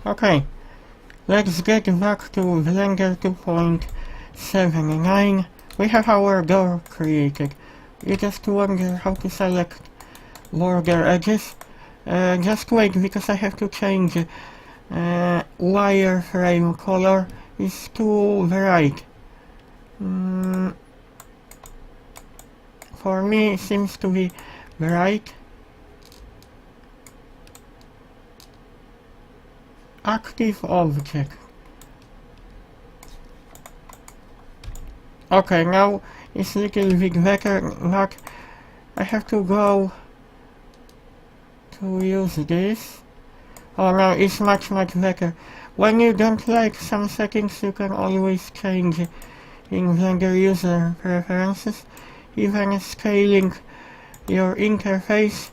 Okay, let's get back to Blender 2.79. We have our door created. You just wonder how to select border edges. Just wait, because I have to change wireframe color. It's too bright. For me it seems to be bright. Active object. Okay, now it's a little bit better, but I have to go to use this. Oh no, it's much better. When you don't like some settings, you can always change in Blender user preferences, even scaling your interface.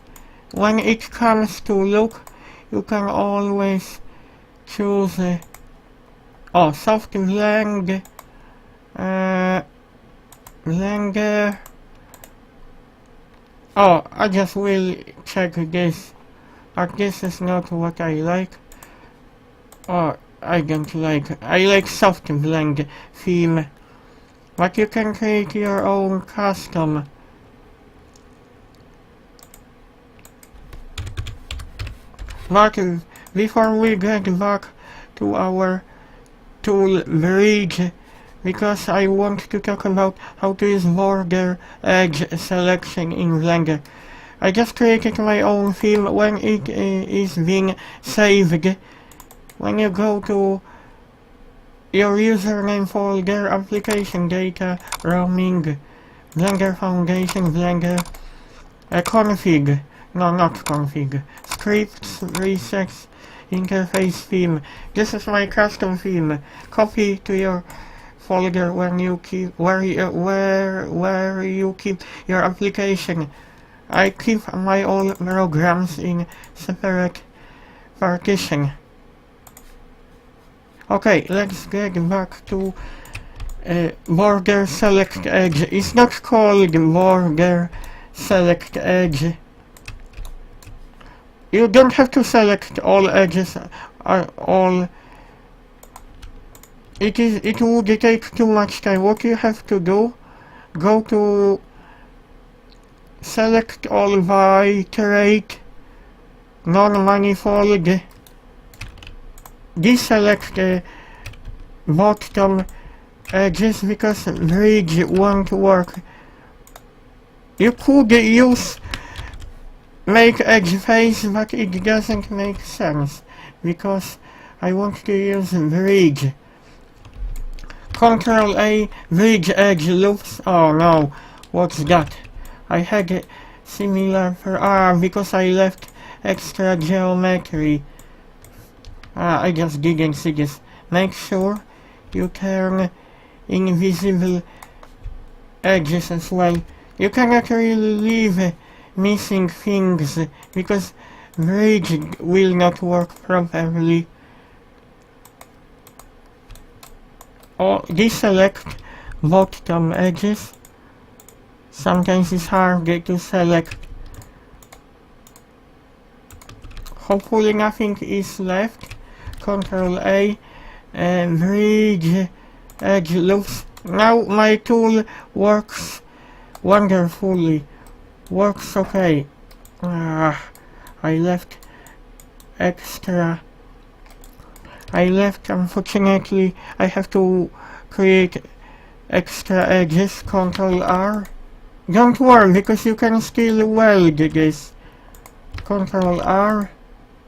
When it comes to look, you can always choose soft blend, Blender. Oh, I just will check this, but this is not what I like. Oh, I don't like. I like soft blend theme, but you can create your own custom. But before we get back to our tool bridge, because I want to talk about how to use border edge selection in Blender. I just created my own theme. When it is being saved, when you go to your username folder, application data, roaming, Blender Foundation, Blender, config, no, not config, scripts, resets, interface theme. This is my custom theme. Copy to your folder when you keep where you keep your application. I keep my own programs in separate partition. Okay, let's get back to border select edge. It's not called border select edge. You don't have to select all edges, all. It would take too much time. What you have to do, go to select all by iterate, non-manifold, deselect the bottom edges because bridge won't work. You could use make edge face, but it doesn't make sense because I want to use bridge. Control A, bridge edge loops. Oh no, what's that? I had a similar for because I left extra geometry. I just didn't see this. Make sure you turn invisible edges as well. You cannot really leave missing things because bridge will not work properly. Or deselect bottom edges. Sometimes it's hard to select. Hopefully nothing is left. Control A and bridge edge loops. Now my tool works wonderfully. Works okay. I left extra. Unfortunately, I have to create extra edges. Control R. Don't worry, because you can still weld this. Control R.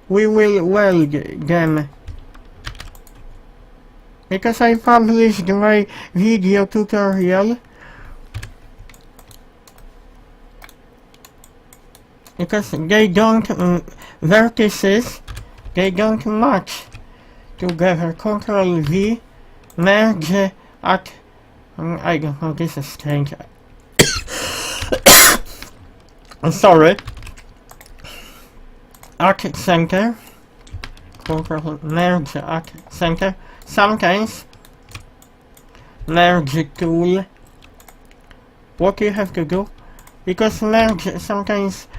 We will weld them. Because I published my video tutorial. Because they don't, vertices, they don't match together. Control V, merge at, I don't know, this is strange. I'm sorry. At center. Control merge at center. Sometimes merge tool. What you have to do, because merge sometimes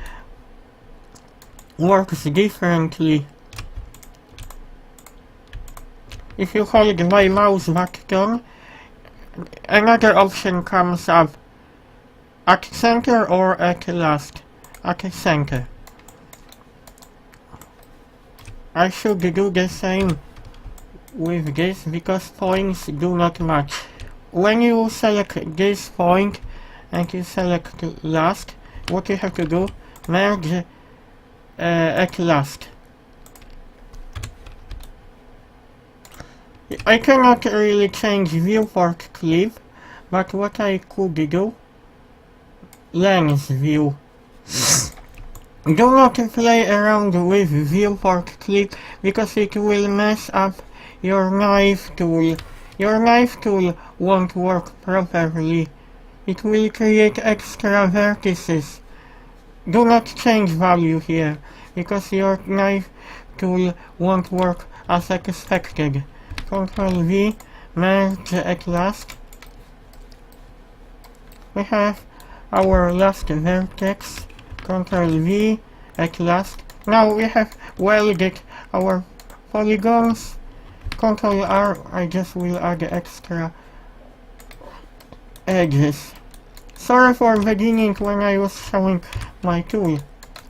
works differently. if you hold my mouse button, another option comes up. At center or at last? At center. I should do the same with this because points do not match. When you select this point and you select last, what you have to do, merge at last. I cannot really change viewport clip, but what I could do, lens view. Do not play around with viewport clip because it will mess up your knife tool. Your knife tool won't work properly. It will create extra vertices. Do not change value here because your knife tool won't work as expected. Ctrl V, merge at last. We have our last vertex. Ctrl V, at last. Now we have welded our polygons. Ctrl R, I just will add extra edges. Sorry for beginning when I was showing my tool.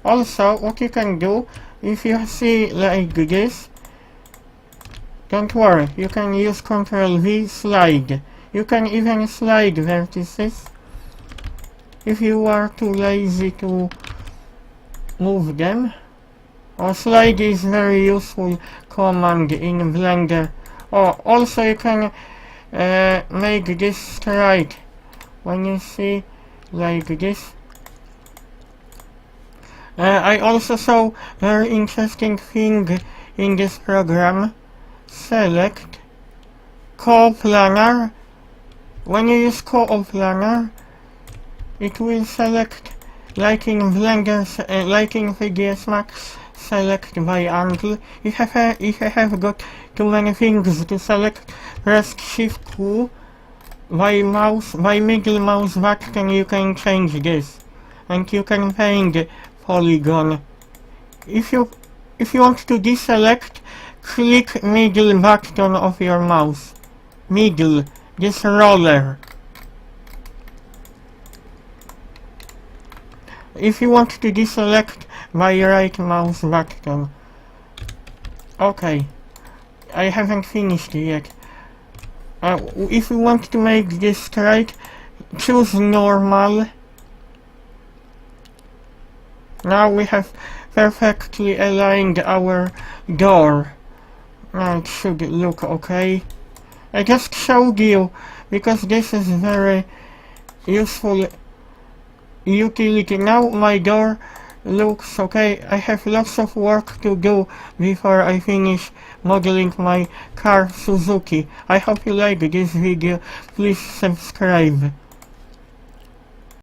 Also, what you can do, if you see like this, don't worry, you can use Ctrl V slide. You can even slide vertices if you are too lazy to move them. Or slide is very useful command in Blender. Oh, also you can make this straight. When you see like this. I also saw very interesting thing in this program. Select coplanar. When you use coplanar, it will select, like in Blender, like in 3ds Max, select by angle. If I have got too many things to select, press Shift Q. By middle mouse button you can change this, and you can paint polygon. If you want to deselect, click middle button of your mouse. Middle, this roller. If you want to deselect, by right mouse button. Okay, I haven't finished yet. If you want to make this straight, choose normal. Now we have perfectly aligned our door. Now it should look okay. I just showed you because this is very useful utility. Now my door looks okay. I have lots of work to do before I finish modeling my car Suzuki. I hope you like this video. Please subscribe.